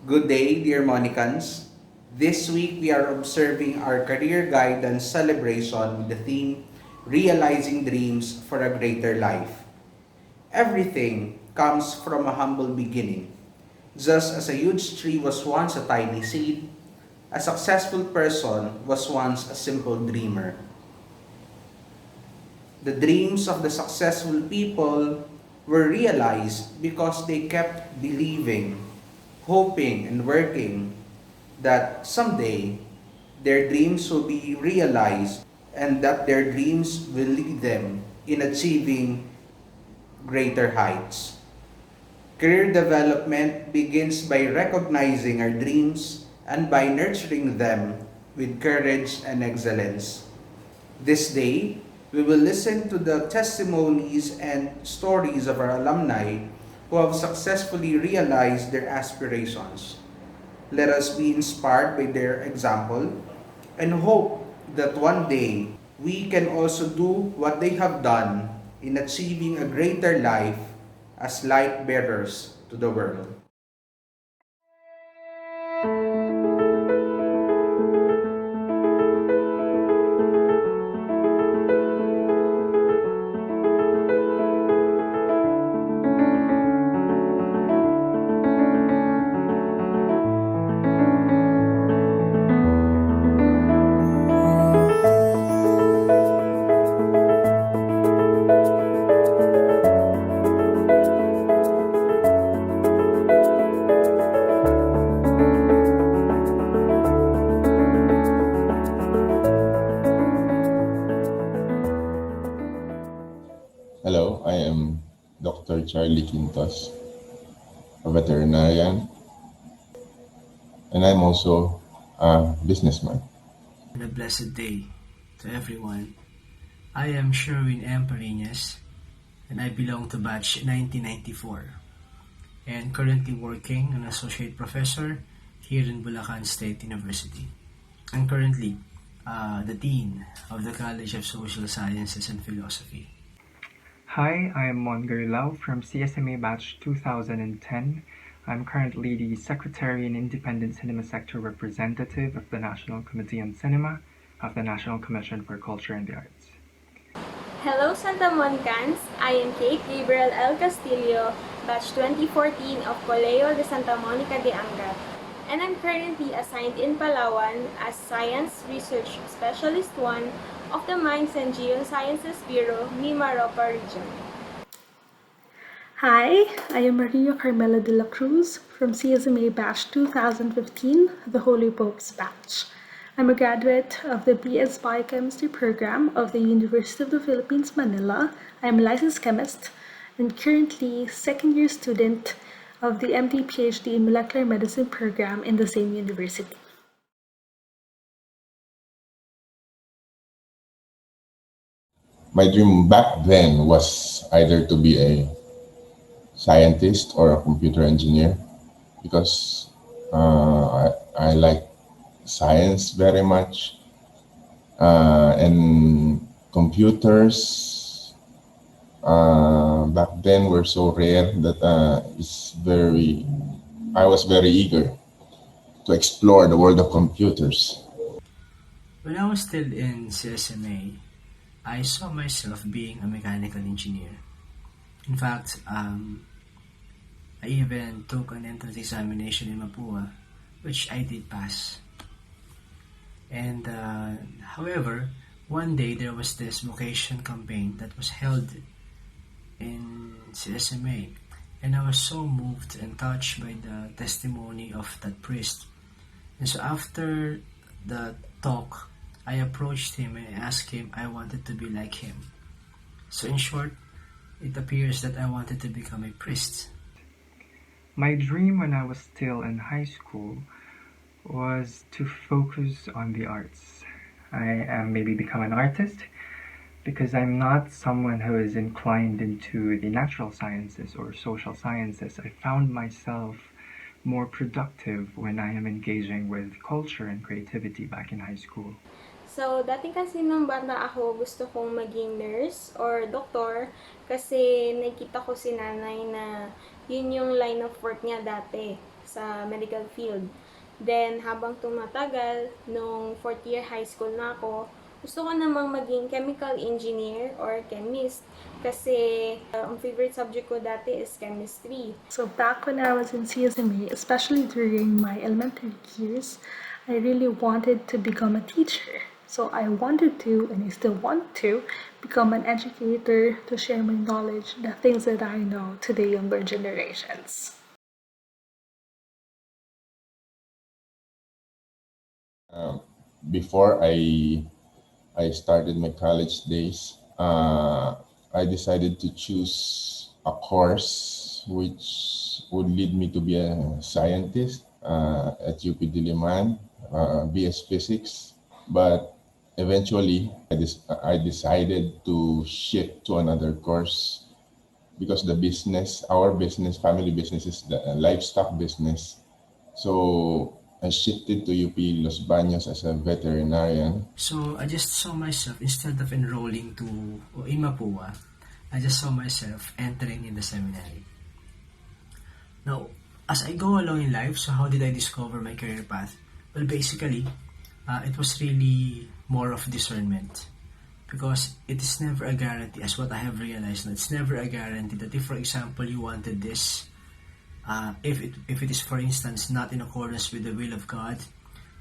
Good day, dear Monicans. This week we are observing our career guidance celebration with the theme Realizing Dreams for a Greater Life. Everything comes from a humble beginning. Just as a huge tree was once a tiny seed, a successful person was once a simple dreamer. The dreams of the successful people were realized because they kept believing, hoping, and working that someday their dreams will be realized and that their dreams will lead them in achieving greater heights. Career development begins by recognizing our dreams and by nurturing them with courage and excellence. This day, we will listen to the testimonies and stories of our alumni who have successfully realized their aspirations. Let us be inspired by their example and hope that one day we can also do what they have done in achieving a greater life as light bearers to the world. Hello, I am Dr. Charlie Quintos, a veterinarian, and I'm also a businessman. And a blessed day to everyone. I am Sherwin M. Parinas, and I belong to batch 1994 and currently working an associate professor here in Bulacan State University. I'm currently the Dean of the College of Social Sciences and Philosophy. Hi, I'm Monger Lau from CSMA Batch 2010. I'm currently the Secretary and Independent Cinema Sector Representative of the National Committee on Cinema of the National Commission for Culture and the Arts. Hello, Santa Monicans! I am Kate Gabriel L. Castillo, batch 2014 of Colegio de Santa Monica de Angat, and I'm currently assigned in Palawan as Science Research Specialist 1 of the Mines and Geosciences Bureau, Mimaropa Region. Hi, I am Maria Carmela de la Cruz from CSMA Batch 2015, the Holy Popes Batch. I'm a graduate of the BS Biochemistry program of the University of the Philippines, Manila. I'm a licensed chemist and currently second-year student of the MD PhD in Molecular Medicine program in the same university. My dream back then was either to be a scientist or a computer engineer because I like science very much, and computers back then were so rare that I was very eager to explore the world of computers. When I was still in CSMA, I saw myself being a mechanical engineer. In fact, I even took an entrance examination in Mapua, which I did pass. And however, one day there was this vocation campaign that was held in CSMA, and I was so moved and touched by the testimony of that priest. And so after the talk, I approached him and asked him I wanted to be like him. So in short, it appears that I wanted to become a priest. My dream when I was still in high school was to focus on the arts. I am maybe become an artist because I'm not someone who is inclined into the natural sciences or social sciences. I found myself more productive when I am engaging with culture and creativity back in high school. So, dati kasi nung bata ako, gusto kong maging nurse or doktor kasi nakita ko si nanay na yun yung line of work niya dati. sa medical field. Then, habang tumatagal, nung 4th year high school na ako, gusto ko namang maging chemical engineer or chemist kasi ang favorite subject ko dati is chemistry. So back when I was in CSMA, especially during my elementary years, I really wanted to become a teacher. So I wanted to, and I still want to, become an educator to share my knowledge, the things that I know to the younger generations. Before I started my college days, I decided to choose a course which would lead me to be a scientist at UP Diliman, BS Physics. But eventually, I decided to shift to another course because our business, family business is the livestock business. So I shifted to UP Los Baños as a veterinarian. So I just saw myself, instead of enrolling to in Mapua, I just saw myself entering in the seminary. Now, as I go along in life, so how did I discover my career path? Well, basically, it was really more of discernment, because it is never a guarantee, as what I have realized. It's never a guarantee that if, for example, you wanted this, if it is, for instance, not in accordance with the will of God,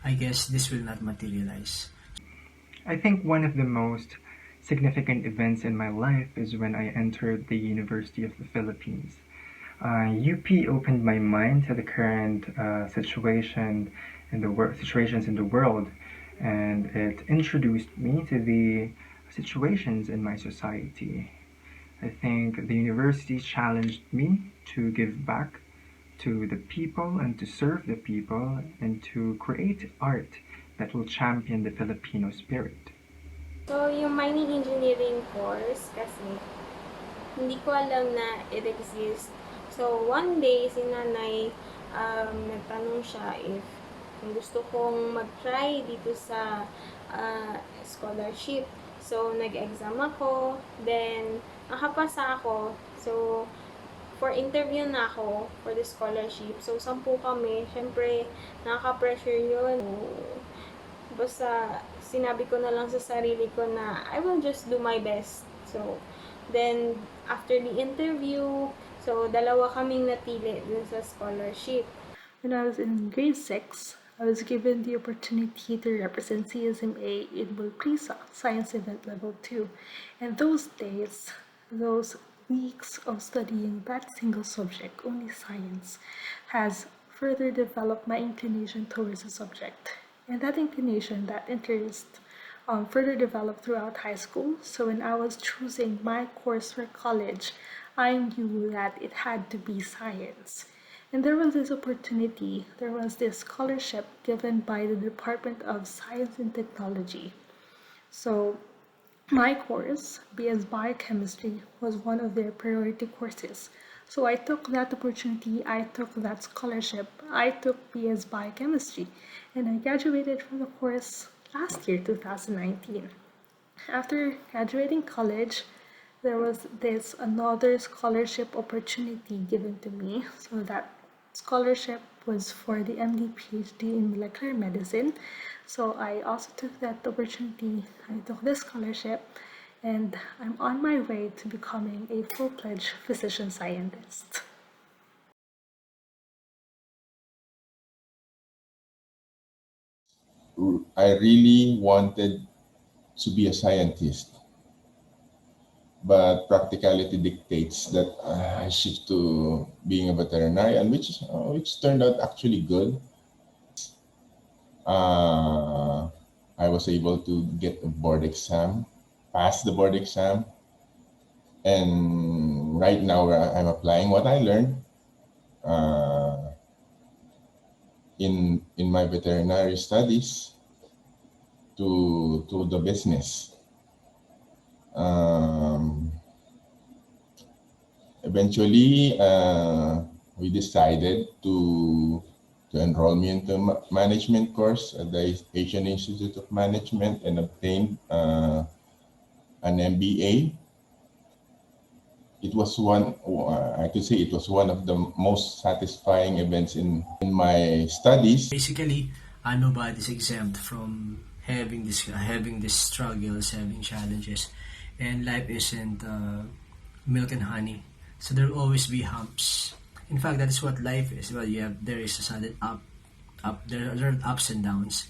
I guess this will not materialize. I think one of the most significant events in my life is when I entered the University of the Philippines. UP opened my mind to the current situations in the world, and it introduced me to the situations in my society. I think the university challenged me to give back to the people and to serve the people and to create art that will champion the Filipino spirit. So, yung mining engineering course kasi, hindi ko alam na it exists. So, one day, si nanay, nagtanong siya if gusto kong mag-try dito sa scholarship. So, nag-exam ako, then, nakapasa ako. So, for interview na ako for the scholarship. So, 10 kami. Siyempre, nakaka-pressure yun. Basta, sinabi ko na lang sa sarili ko na I will just do my best. So, then, after the interview, so, dalawa kaming napili dun sa scholarship. When I was in grade 6, I was given the opportunity to represent CSMA in Mulprisa Science Event Level 2. And those days, those weeks of studying that single subject, only science, has further developed my inclination towards the subject. And that inclination, that interest, further developed throughout high school. So when I was choosing my course for college, I knew that it had to be science. And there was this opportunity, there was this scholarship given by the Department of Science and Technology. So my course, BS Biochemistry, was one of their priority courses. So I took that opportunity, I took that scholarship, I took BS Biochemistry, and I graduated from the course last year, 2019. After graduating college, there was this another scholarship opportunity given to me. So that scholarship was for the MD PhD in molecular medicine. So I also took that opportunity. I took this scholarship, and I'm on my way to becoming a full-fledged physician scientist. I really wanted to be a scientist, but practicality dictates that I shift to being a veterinarian, which turned out actually good. I was able to get a board exam, pass the board exam, and right now I'm applying what I learned in my veterinary studies to the business. Eventually, we decided to enroll me into a management course at the Asian Institute of Management and obtained an MBA. it was one, I could say it was one of the most satisfying events in my studies. Basically, nobody's exempt from having these struggles, having challenges, and life isn't milk and honey. So there will always be humps. In fact, that is what life is. Well, there is a sudden there are ups and downs.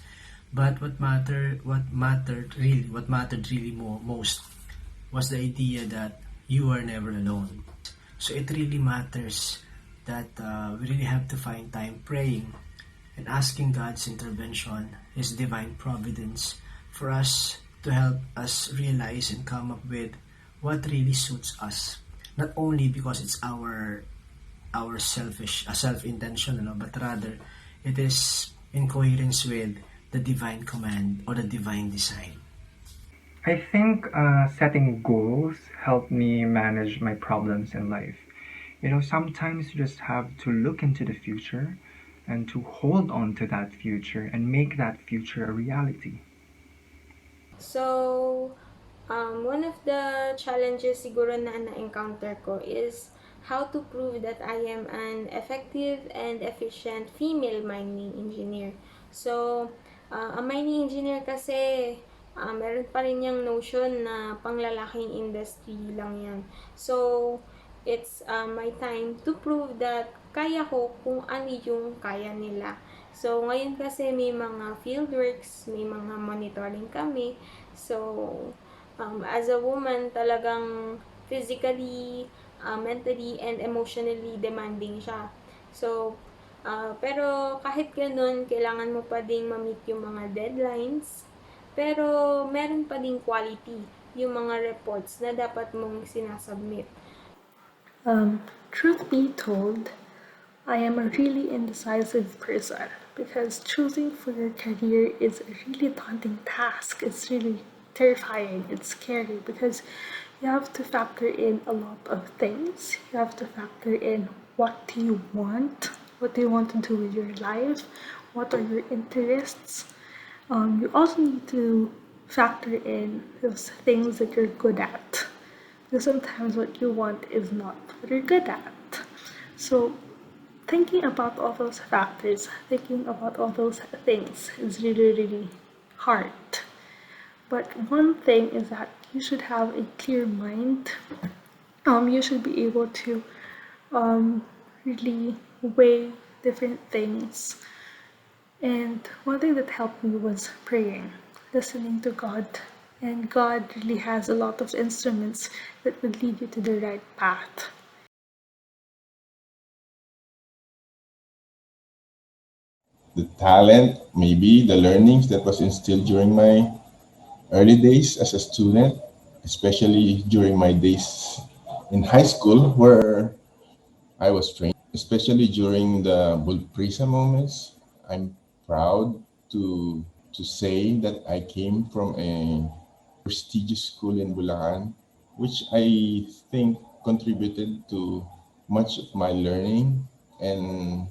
But what mattered really most was the idea that you are never alone. So it really matters that we really have to find time praying and asking God's intervention, His divine providence, for us to help us realize and come up with what really suits us. Not only because it's our self intention, but rather it is in coherence with the divine command or the divine design. I think setting goals help me manage my problems in life. Sometimes you just have to look into the future and to hold on to that future and make that future a reality. So, one of the challenges siguro na na-encounter ko is how to prove that I am an effective and efficient female mining engineer. So, ang mining engineer kasi, meron pa rin yung notion na panglalaking industry lang yan. So, it's my time to prove that kaya ko kung ano yung kaya nila. So, ngayon kasi may mga fieldworks, may mga monitoring kami. So, as a woman, talagang physically, mentally, and emotionally demanding siya. So, pero kahit ganun, kailangan mo pa ding ma-meet yung mga deadlines. Pero, meron pa ding quality yung mga reports na dapat mong sinasubmit. Truth be told, I am a really indecisive person because choosing for your career is a really daunting task. It's really terrifying. It's scary because you have to factor in a lot of things. You have to factor in what do you want? What do you want to do with your life? What are your interests? You also need to factor in those things that you're good at. Because sometimes what you want is not what you're good at. So thinking about all those factors, thinking about all those things is really, really hard. But one thing is that you should have a clear mind. You should be able to really weigh different things. And one thing that helped me was praying, listening to God. And God really has a lot of instruments that would lead you to the right path. The talent, maybe the learnings that was instilled during my early days as a student, especially during my days in high school where I was trained, especially during the Bulprisa moments. I'm proud to say that I came from a prestigious school in Bulacan, which I think contributed to much of my learning and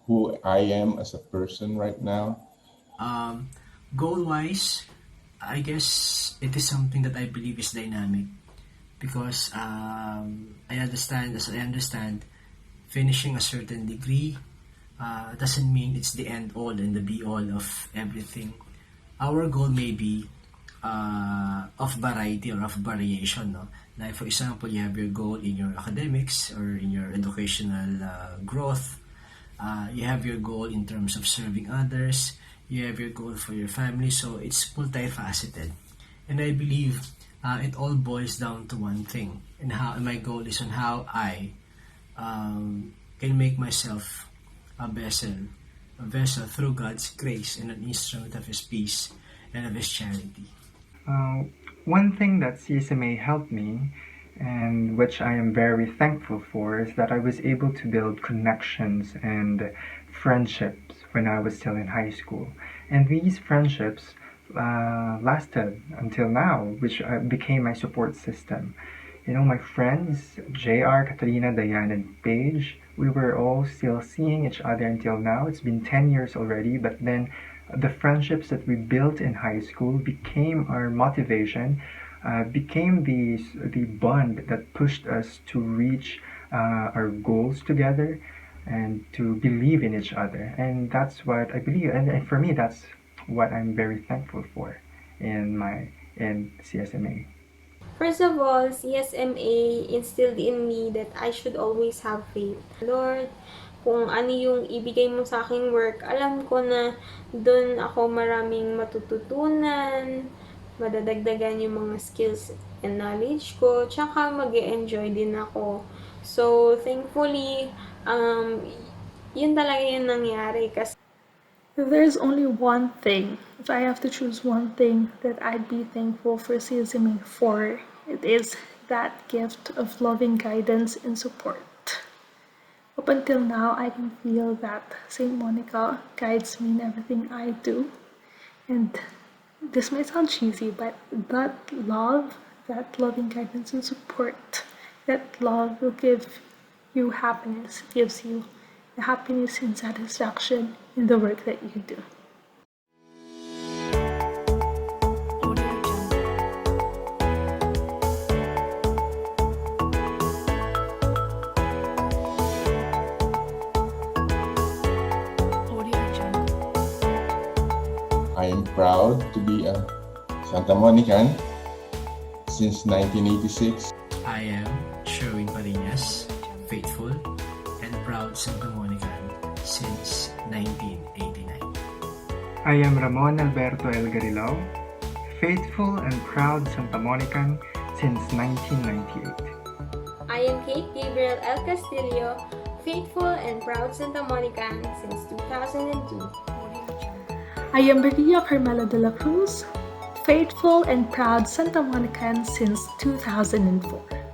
who I am as a person right now. Goal wise, I guess it is something that I believe is dynamic because as I understand, finishing a certain degree doesn't mean it's the end all and the be all of everything. Our goal may be of variety or of variation. No? Like for example, you have your goal in your academics or in your educational growth. You have your goal in terms of serving others. You have your goal for your family. So it's multifaceted. And I believe it all boils down to one thing. And my goal is on how I can make myself a vessel through God's grace and an instrument of His peace and of His charity. One thing that CSMA helped me, and which I am very thankful for, is that I was able to build connections and friendships when I was still in high school. And these friendships lasted until now, which became my support system. My friends, JR, Katrina, Diane, and Paige, we were all still seeing each other until now. It's been 10 years already, but then the friendships that we built in high school became our motivation became the bond that pushed us to reach our goals together and to believe in each other. And that's what I believe, and for me, that's what I'm very thankful for in CSMA. First of all, CSMA instilled in me that I should always have faith. Lord, kung ano yung ibigay mo sa aking work, alam ko na doon ako maraming matututunan, madadagdagan yung mga skills and knowledge ko, tsaka mag-enjoy din ako. So, thankfully, yun talaga yung nangyari kasi If there's only one thing, if I have to choose one thing that I'd be thankful for CSMA for, it is that gift of loving guidance and support. Up until now, I can feel that St. Monica guides me in everything I do. And this might sound cheesy, but that love, that loving guidance and support, that love will give you happiness, gives you the happiness and satisfaction in the work that you do. I am proud to be a Santa Monican since 1986. I am Sherwin Parinas, faithful and proud Santa Monican since 1989. I am Ramon Alberto El Garilao, faithful and proud Santa Monican since 1998. I am Kate Gabriel El Castillo, faithful and proud Santa Monican since 2002. I am Maria Carmela de la Cruz, faithful and proud Santa Monican since 2004.